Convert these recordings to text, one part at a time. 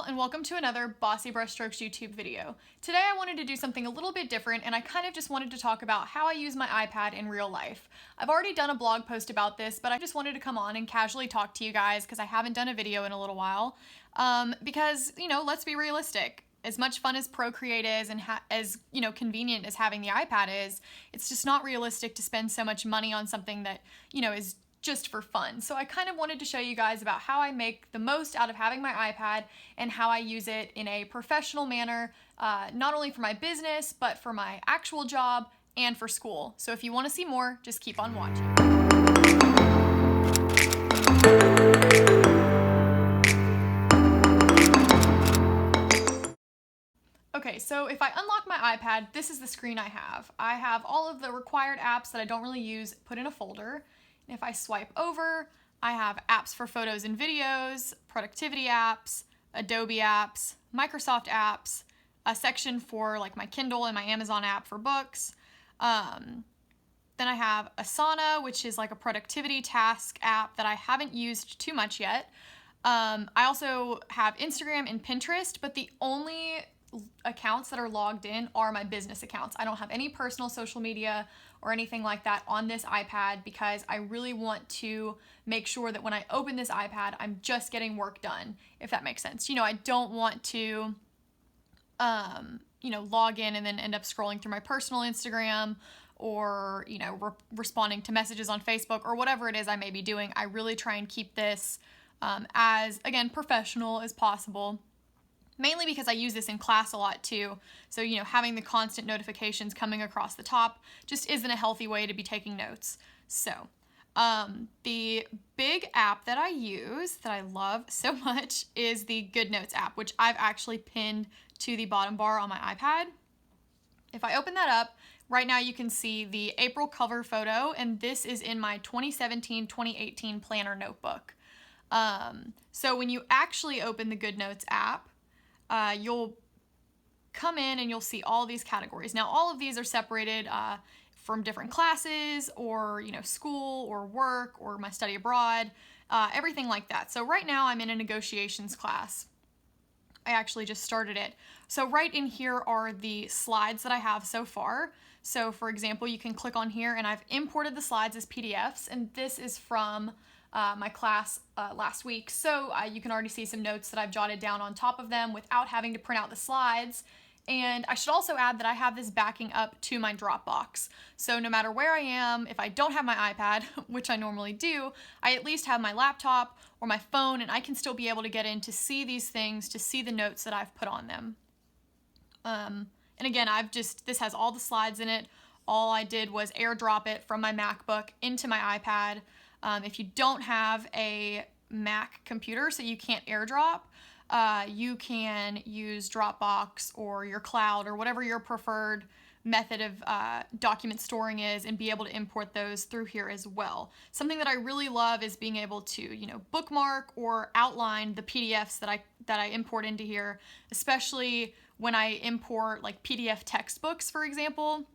y'all, and welcome to another Bossy Brushstrokes YouTube video. Today I wanted to do something a little bit different, and I kind of just wanted to talk about how I use my iPad in real life. I've already done a blog post about this, but I just wanted to come on and casually talk to you guys because I haven't done a video in a little while. Because, let's be realistic. As much fun as Procreate is and as convenient as having the iPad is, it's just not realistic to spend so much money on something that, is just for fun. So I kind of wanted to show you guys about how I make the most out of having my iPad and how I use it in a professional manner, not only for my business, but for my actual job and for school. So if you want to see more, just keep on watching. Okay, so if I unlock my iPad, this is the screen I have. I have all of the required apps that I don't really use put in a folder. And if I swipe over, I have apps for photos and videos, productivity apps, Adobe apps, Microsoft apps, a section for like my Kindle and my Amazon app for books. Then I have Asana, which is like a productivity task app that I haven't used too much yet. I also have Instagram and Pinterest, but the only accounts that are logged in are my business accounts. I don't have any personal social media or anything like that on this iPad because I really want to make sure that when I open this iPad, I'm just getting work done, if that makes sense. I don't want to, log in and then end up scrolling through my personal Instagram or, responding to messages on Facebook or whatever it is I may be doing. I really try and keep this as, again, professional as possible. Mainly because I use this in class a lot too. So, having the constant notifications coming across the top just isn't a healthy way to be taking notes. So, the big app that I use that I love so much is the GoodNotes app, which I've actually pinned to the bottom bar on my iPad. If I open that up, right now you can see the April cover photo, and this is in my 2017-2018 planner notebook. So when you actually open the GoodNotes app, you'll come in and you'll see all these categories. Now, all of these are separated from different classes or, school or work or my study abroad, everything like that. So right now I'm in a negotiations class. I actually just started it. So right in here are the slides that I have so far. So for example, you can click on here and I've imported the slides as PDFs, and this is from my class last week. So you can already see some notes that I've jotted down on top of them without having to print out the slides. And I should also add that I have this backing up to my Dropbox. So no matter where I am, if I don't have my iPad, which I normally do, I at least have my laptop or my phone, and I can still be able to get in to see these things, to see the notes that I've put on them. And again, this has all the slides in it. All I did was airdrop it from my MacBook into my iPad. If you don't have a Mac computer, so you can't airdrop, you can use Dropbox or your cloud or whatever your preferred method of document storing is and be able to import those through here as well. Something that I really love is being able to, bookmark or outline the PDFs that I import into here, especially when I import like PDF textbooks, for example.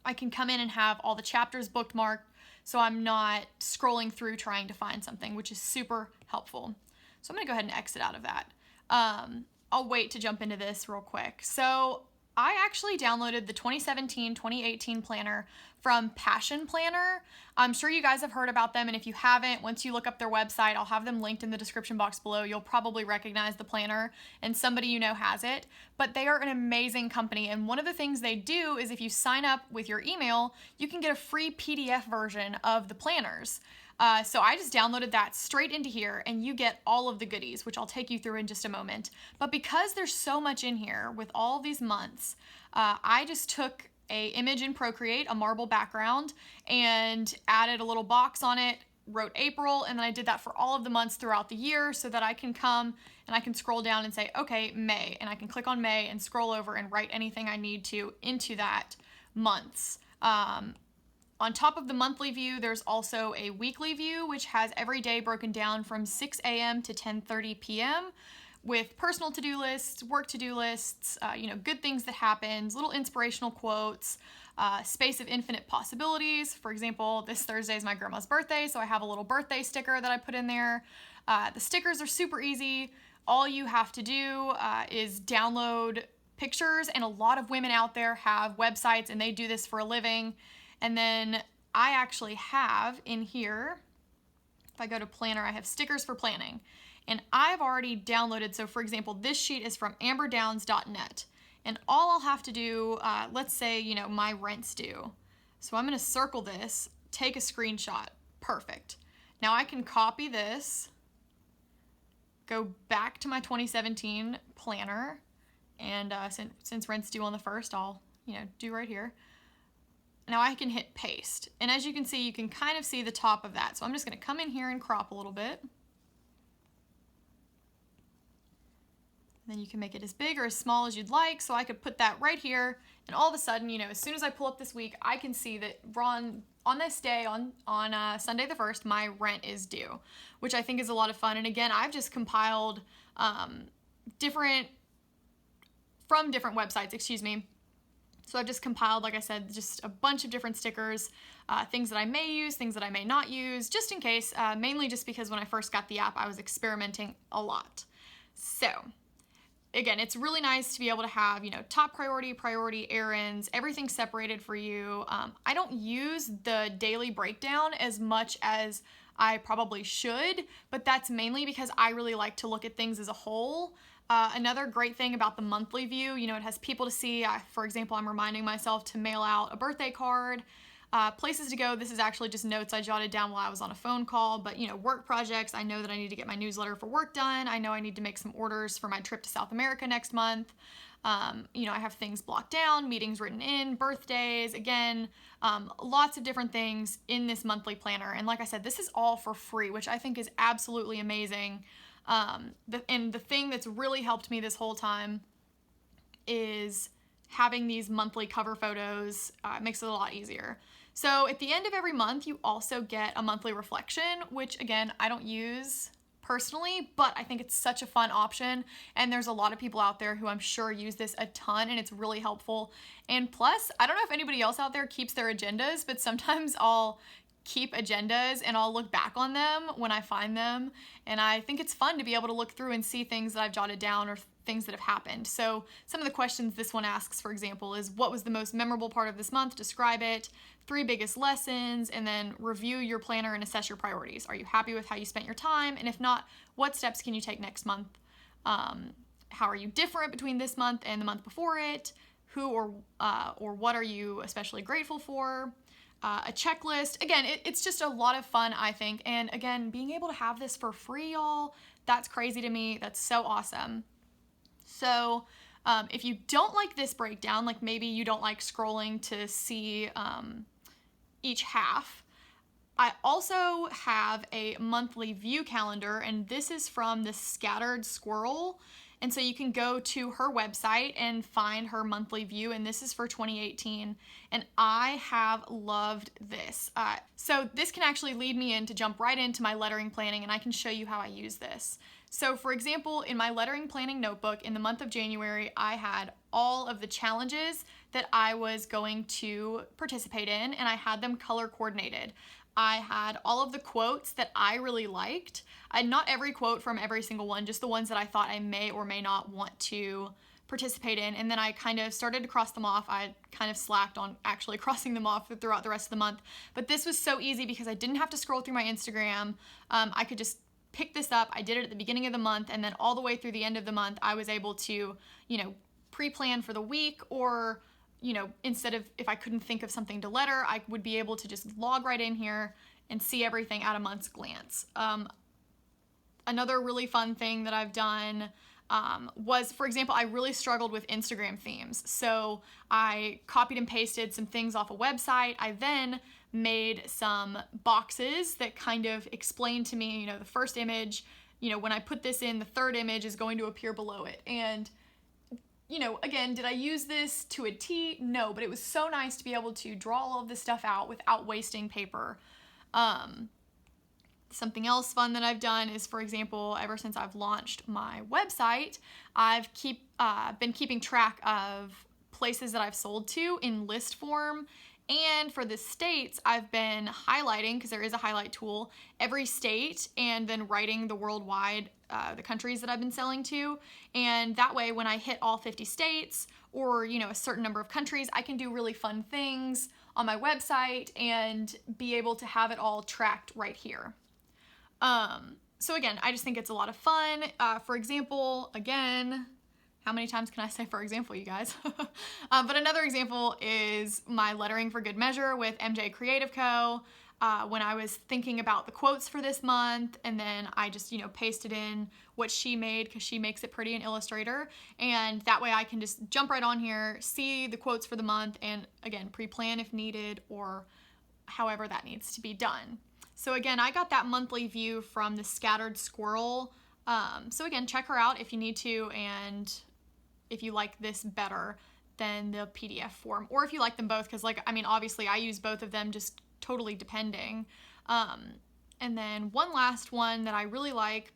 I can come in and have all the chapters bookmarked, so I'm not scrolling through trying to find something, which is super helpful. So I'm gonna go ahead and exit out of that. I'll wait to jump into this real quick. So I actually downloaded the 2017-2018 planner from Passion Planner. I'm sure you guys have heard about them, and if you haven't, once you look up their website, I'll have them linked in the description box below. You'll probably recognize the planner, and somebody has it. But they are an amazing company, and one of the things they do is if you sign up with your email, you can get a free PDF version of the planners. So I just downloaded that straight into here, and you get all of the goodies, which I'll take you through in just a moment. But because there's so much in here with all these months, I just took an image in Procreate, a marble background, and added a little box on it, wrote April, and then I did that for all of the months throughout the year so that I can come and I can scroll down and say, okay, May, and I can click on May and scroll over and write anything I need to into that months. On top of the monthly view, there's also a weekly view, which has every day broken down from 6 a.m. to 10:30 p.m. with personal to-do lists, work to-do lists, good things that happens, little inspirational quotes, space of infinite possibilities. For example, this Thursday is my grandma's birthday, so I have a little birthday sticker that I put in there. The stickers are super easy. all you have to do is download pictures, and a lot of women out there have websites and they do this for a living. And then I actually have in here, if I go to planner, I have stickers for planning. And I've already downloaded, so for example, this sheet is from amberdowns.net. And all I'll have to do, let's say, you know, my rent's due. So I'm gonna circle this, take a screenshot, perfect. Now I can copy this, go back to my 2017 planner, and since rent's due on the 1st, I'll, you know, do right here. Now I can hit paste. And as you can see, you can kind of see the top of that. So I'm just gonna come in here and crop a little bit. Then you can make it as big or as small as you'd like. So I could put that right here, and all of a sudden, you know, as soon as I pull up this week, I can see that on this day, on Sunday the 1st, my rent is due, which I think is a lot of fun. And again, I've just compiled different websites, excuse me. So I've just compiled, like I said, just a bunch of different stickers, things that I may use, things that I may not use, just in case, mainly just because when I first got the app, I was experimenting a lot. So again, it's really nice to be able to have, you know, top priority, errands, everything separated for you. I don't use the daily breakdown as much as I probably should, but that's mainly because I really like to look at things as a whole. Another great thing about the monthly view, you know, it has people to see. For example, I'm reminding myself to mail out a birthday card. Places to go, this is actually just notes I jotted down while I was on a phone call, but you know, work projects, I know that I need to get my newsletter for work done. I know I need to make some orders for my trip to South America next month. You know, I have things blocked down, meetings written in, birthdays, again, lots of different things in this monthly planner. And like I said, this is all for free, which I think is absolutely amazing. And the thing that's really helped me this whole time is having these monthly cover photos. Makes it a lot easier. So at the end of every month, you also get a monthly reflection, which again, I don't use personally, but I think it's such a fun option. And there's a lot of people out there who I'm sure use this a ton, and it's really helpful. And plus, I don't know if anybody else out there keeps their agendas, but sometimes I'll keep agendas and I'll look back on them when I find them. And I think it's fun to be able to look through and see things that I've jotted down or things that have happened. So some of the questions this one asks, for example, is what was the most memorable part of this month? Describe it. 3 biggest lessons, and then review your planner and assess your priorities. Are you happy with how you spent your time? And if not, what steps can you take next month? How are you different between this month and the month before it? Who or what are you especially grateful for? A checklist. Again, it's just a lot of fun, I think. And again, being able to have this for free, y'all, that's crazy to me. That's so awesome. So if you don't like this breakdown, like maybe you don't like scrolling to see each half, I also have a monthly view calendar, and this is from the Scattered Squirrel. And so you can go to her website and find her monthly view, and this is for 2018, and I have loved this. So this can actually lead me in to jump right into my lettering planning, and I can show you how I use this. So for example, in my lettering planning notebook, in the month of January, I had all of the challenges that I was going to participate in, and I had them color coordinated. I had all of the quotes that I really liked. Not every quote from every single one, just the ones that I thought I may or may not want to participate in. And then I kind of started to cross them off. I kind of slacked on actually crossing them off throughout the rest of the month. But this was so easy because I didn't have to scroll through my Instagram. I could just pick this up. I did it at the beginning of the month, and then all the way through the end of the month, I was able to, you know, pre-plan for the week, or you know, instead of, if I couldn't think of something to letter, I would be able to just log right in here and see everything at a month's glance. Another really fun thing that I've done was, for example, I really struggled with Instagram themes. So I copied and pasted some things off a website. I then made some boxes that kind of explained to me, you know, the first image, you know, when I put this in, the third image is going to appear below it. And you know, again, did I use this to a T? No, but it was so nice to be able to draw all of this stuff out without wasting paper. Something else fun that I've done is, for example, ever since I've launched my website, I've been keeping track of places that I've sold to in list form. And for the states, I've been highlighting, because there is a highlight tool, every state, and then writing the worldwide the countries that I've been selling to. And that way, when I hit all 50 states or, you know, a certain number of countries, I can do really fun things on my website and be able to have it all tracked right here. So again, I just think it's a lot of fun. For example, again, how many times can I say for example, you guys? But another example is my lettering for good measure with MJ Creative Co. When I was thinking about the quotes for this month, and then I just, you know, pasted in what she made because she makes it pretty in Illustrator. And that way I can just jump right on here, see the quotes for the month, and again, pre-plan if needed or however that needs to be done. So again, I got that monthly view from the Scattered Squirrel. So again, check her out if you need to, and if you like this better than the PDF form, or if you like them both, because like, I mean, obviously I use both of them, just totally depending. And then one last one that I really like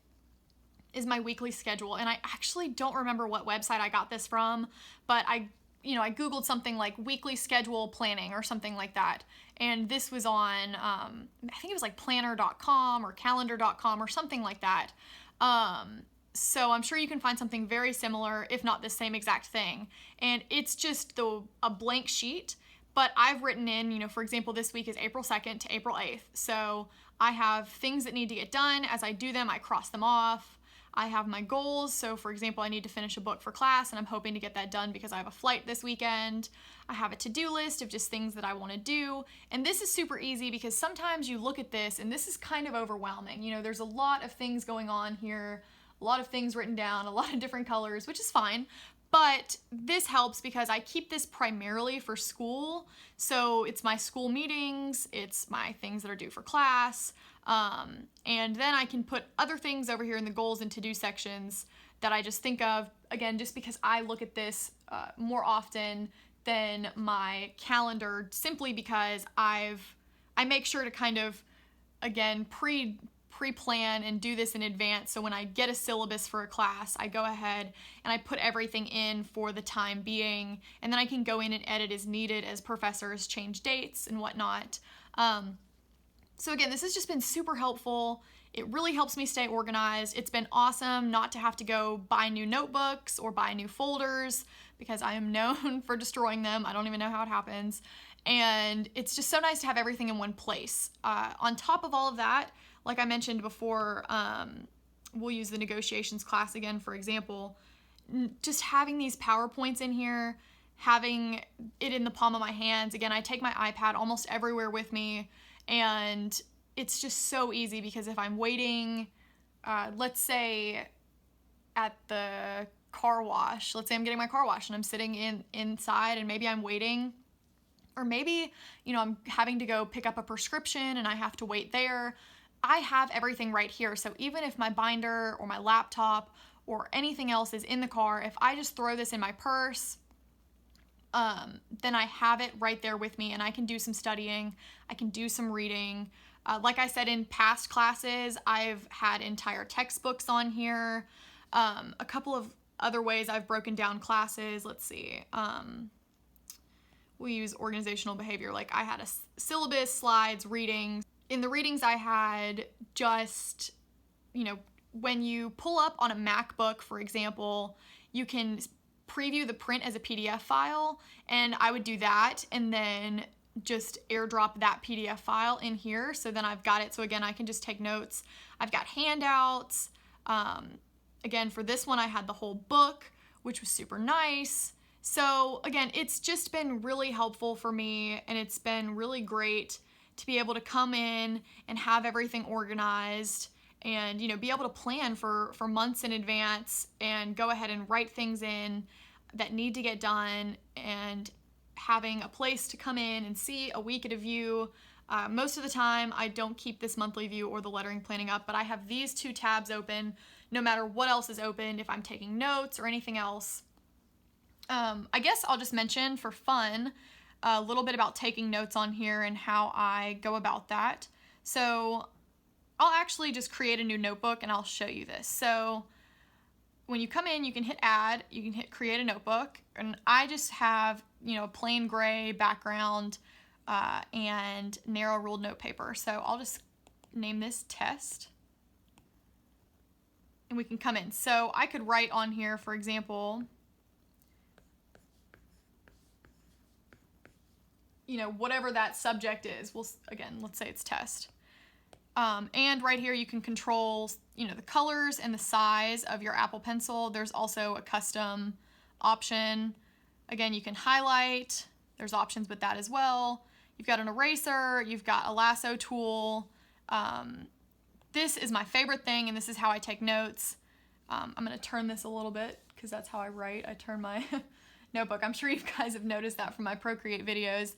is my weekly schedule. And I actually don't remember what website I got this from, but I Googled something like weekly schedule planning or something like that. And this was on, I think it was like planner.com or calendar.com or something like that. So I'm sure you can find something very similar, if not the same exact thing. And it's just a blank sheet, but I've written in, you know, for example, this week is April 2nd to April 8th. So I have things that need to get done. As I do them, I cross them off. I have my goals. So for example, I need to finish a book for class and I'm hoping to get that done because I have a flight this weekend. I have a to-do list of just things that I want to do. And this is super easy because sometimes you look at this and this is kind of overwhelming. You know, there's a lot of things going on here, a lot of things written down, a lot of different colors, which is fine. But this helps because I keep this primarily for school. So it's my school meetings, it's my things that are due for class. And then I can put other things over here in the goals and to-do sections that I just think of, again, just because I look at this more often than my calendar, simply because I make sure to kind of, again, pre-plan and do this in advance. So when I get a syllabus for a class, I go ahead and I put everything in for the time being, and then I can go in and edit as needed as professors change dates and whatnot. So again, this has just been super helpful. It really helps me stay organized. It's been awesome not to have to go buy new notebooks or buy new folders because I am known for destroying them. I don't even know how it happens. And it's just so nice to have everything in one place. On top of all of that, like I mentioned before, we'll use the negotiations class again, for example, just having these PowerPoints in here, having it in the palm of my hands. Again, I take my iPad almost everywhere with me, and it's just so easy because if I'm waiting, let's say at the car wash, let's say I'm getting my car wash and I'm sitting inside and maybe I'm waiting, or maybe, you know, I'm having to go pick up a prescription and I have to wait there. I have everything right here. So even if my binder or my laptop or anything else is in the car, if I just throw this in my purse, then I have it right there with me and I can do some studying, I can do some reading. Like I said, in past classes, I've had entire textbooks on here. A couple of other ways I've broken down classes, let's see. We use organizational behavior. Like I had a syllabus, slides, readings. In the readings I had just, you know, when you pull up on a MacBook, for example, you can preview the print as a PDF file, and I would do that and then just airdrop that PDF file in here. So then I've got it. So again, I can just take notes. I've got handouts. Again, for this one, I had the whole book, which was super nice. So again, it's just been really helpful for me, and it's been really great to be able to come in and have everything organized and, you know, be able to plan for months in advance and go ahead and write things in that need to get done, and having a place to come in and see a week at a view. Most of the time, I don't keep this monthly view or the lettering planning up, but I have these two tabs open no matter what else is open, if I'm taking notes or anything else. I guess I'll just mention for fun a little bit about taking notes on here and how I go about that. So I'll actually just create a new notebook and I'll show you this. So when you come in, you can hit add, you can hit create a notebook, and I just have, you know, a plain gray background and narrow ruled note paper. So I'll just name this test. and we can come in. So I could write on here, for example, you know, whatever that subject is. Well, again, let's say it's test. And right here you can control, you know, the colors and the size of your Apple Pencil. There's also a custom option. Again, you can highlight. There's options with that as well. You've got an eraser. You've got a lasso tool. This is my favorite thing, and this is how I take notes. I'm going to turn this a little bit because that's how I write. I turn my notebook. I'm sure you guys have noticed that from my Procreate videos.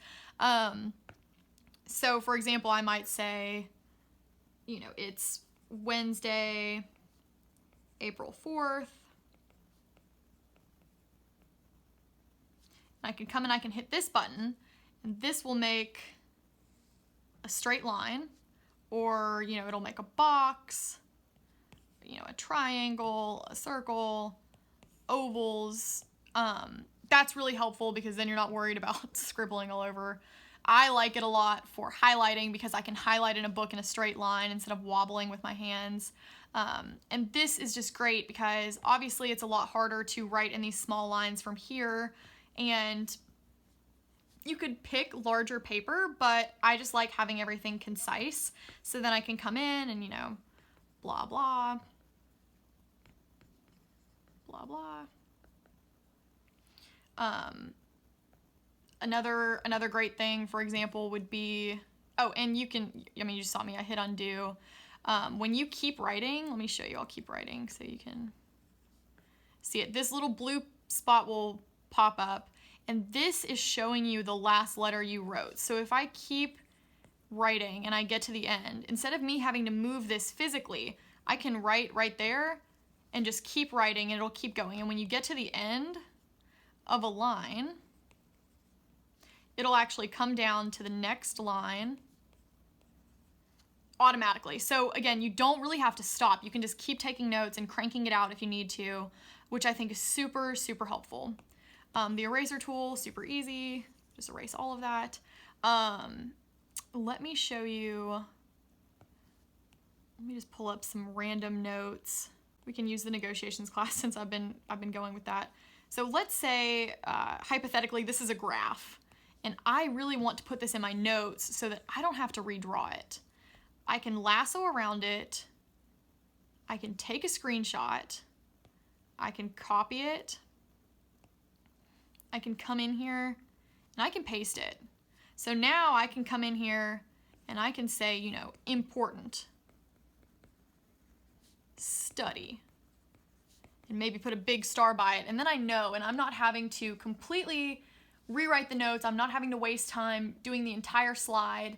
So, for example, I might say, you know, it's Wednesday, April 4th. I can come and I can hit this button, and this will make a straight line, or, you know, it'll make a box, you know, a triangle, a circle, ovals. That's really helpful because then you're not worried about scribbling all over. I like it a lot for highlighting because I can highlight in a book in a straight line instead of wobbling with my hands. And this is just great because obviously it's a lot harder to write in these small lines from here, and you could pick larger paper, but I just like having everything concise. So then I can come in and, you know, blah, blah, blah, blah. Another great thing, for example, would be, oh, and you can, I mean, you just saw me, I hit undo. When you keep writing, let me show you, I'll keep writing so you can see it. This little blue spot will pop up, and this is showing you the last letter you wrote. So if I keep writing and I get to the end, instead of me having to move this physically, I can write right there and just keep writing, and it'll keep going. And when you get to the end of a line, it'll actually come down to the next line automatically. So again, you don't really have to stop. You can just keep taking notes and cranking it out if you need to, which I think is super, super helpful. The eraser tool, super easy. Just erase all of that. Let me show you. Let me just pull up some random notes. We can use the negotiations class since I've been going with that. So let's say, hypothetically, this is a graph, and I really want to put this in my notes so that I don't have to redraw it. I can lasso around it. I can take a screenshot. I can copy it. I can come in here and I can paste it. So now I can come in here and I can say, you know, important, study, and maybe put a big star by it. And then I know, and I'm not having to completely rewrite the notes. I'm not having to waste time doing the entire slide.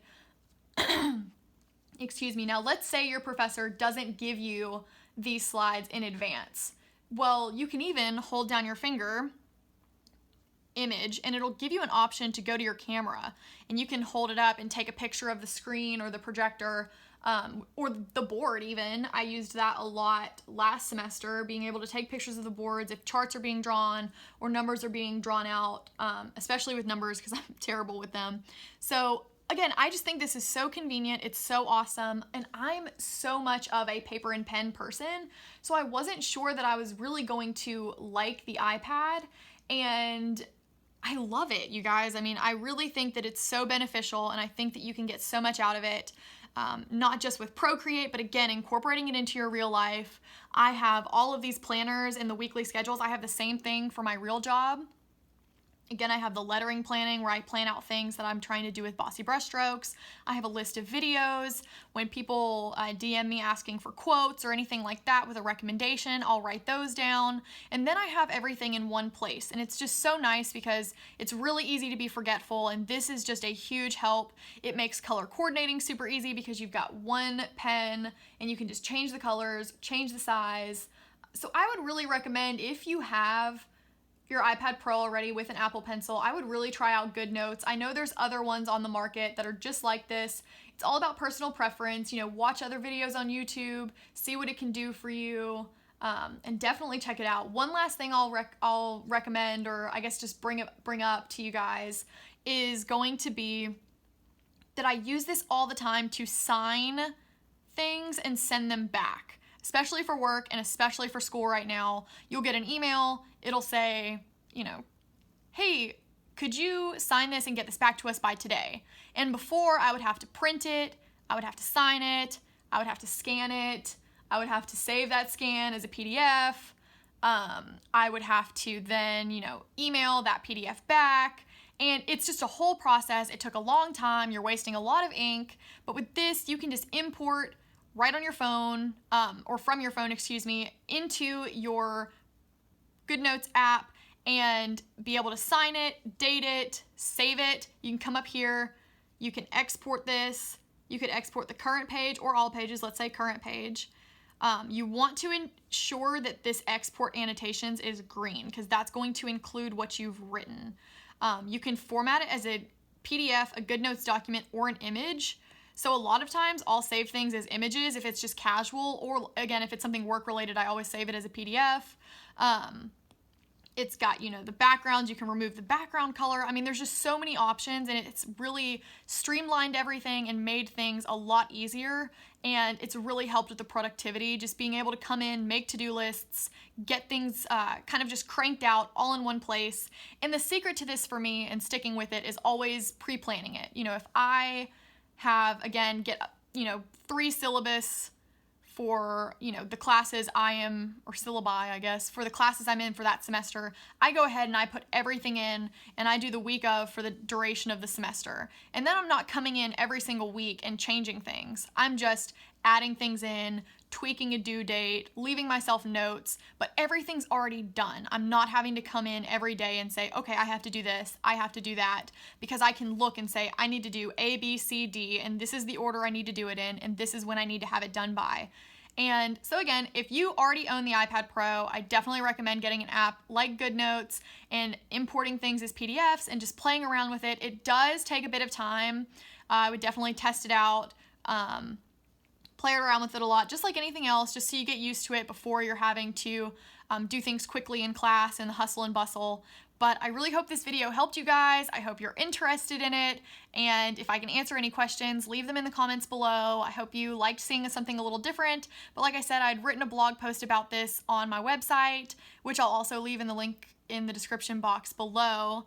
Excuse me. Now, let's say your professor doesn't give you these slides in advance. Well, you can even hold down your finger, image, and it'll give you an option to go to your camera, and you can hold it up and take a picture of the screen or the projector, or the board even. I used that a lot last semester, being able to take pictures of the boards if charts are being drawn or numbers are being drawn out, especially with numbers because I'm terrible with them. So again, I just think this is so convenient. It's so awesome. And I'm so much of a paper and pen person, so I wasn't sure that I was really going to like the iPad, and I love it, you guys. I mean, I really think that it's so beneficial, and I think that you can get so much out of it, not just with Procreate, but again, incorporating it into your real life. I have all of these planners in the weekly schedules. I have the same thing for my real job. Again, I have the lettering planning where I plan out things that I'm trying to do with Bossy Brushstrokes. I have a list of videos. When people DM me asking for quotes or anything like that with a recommendation, I'll write those down. And then I have everything in one place. And it's just so nice because it's really easy to be forgetful. And this is just a huge help. It makes color coordinating super easy because you've got one pen and you can just change the colors, change the size. So I would really recommend, if you have your iPad Pro already with an Apple Pencil, I would really try out GoodNotes. I know there's other ones on the market that are just like this. It's all about personal preference. You know, watch other videos on YouTube, see what it can do for you, and definitely check it out. One last thing I'll recommend, or I guess just bring up to you guys, is going to be that I use this all the time to sign things and send them back. especially for work and especially for school right now. You'll get an email, it'll say, hey, could you sign this and get this back to us by today? And before, I would have to print it, I would have to sign it, I would have to scan it, I would have to save that scan as a PDF. I would have to then, email that PDF back. And it's just a whole process. It took a long time. You're wasting a lot of ink. But with this, you can just import right on your phone, or from your phone, into your GoodNotes app and be able to sign it, date it, save it. You can come up here. You can export this. You could export the current page or all pages. Let's say current page. You want to ensure that this export annotations is green because that's going to include what you've written. You can format it as a PDF, a GoodNotes document, or an image. So a lot of times I'll save things as images if it's just casual, or again, if it's something work related, I always save it as a PDF. It's got, the backgrounds. You can remove the background color. I mean, there's just so many options, and it's really streamlined everything and made things a lot easier. And it's really helped with the productivity, just being able to come in, make to-do lists, get things kind of just cranked out all in one place. And the secret to this for me and sticking with it is always pre-planning it. If I have, again, get, 3 syllabus for, the classes I am, or syllabi, I guess, for the classes I'm in for that semester, I go ahead and I put everything in and I do the week of for the duration of the semester. And then I'm not coming in every single week and changing things. I'm just adding things in, tweaking a due date, leaving myself notes, but everything's already done. I'm not having to come in every day and say, okay, I have to do this, I have to do that, because I can look and say, I need to do A, B, C, D, and this is the order I need to do it in, and this is when I need to have it done by. And so again, if you already own the iPad Pro, I definitely recommend getting an app like GoodNotes and importing things as PDFs and just playing around with it. It does take a bit of time. I would definitely test it out, play around with it a lot, just like anything else, just so you get used to it before you're having to do things quickly in class and the hustle and bustle. But I really hope this video helped you guys. I hope you're interested in it. And if I can answer any questions, leave them in the comments below. I hope you liked seeing something a little different. But like I said, I'd written a blog post about this on my website, which I'll also leave in the link in the description box below,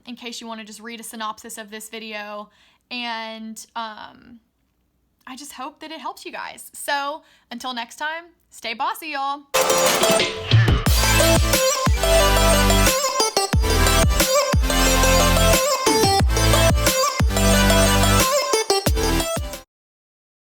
in case you want to just read a synopsis of this video. And I just hope that it helps you guys. So until next time, stay bossy, y'all.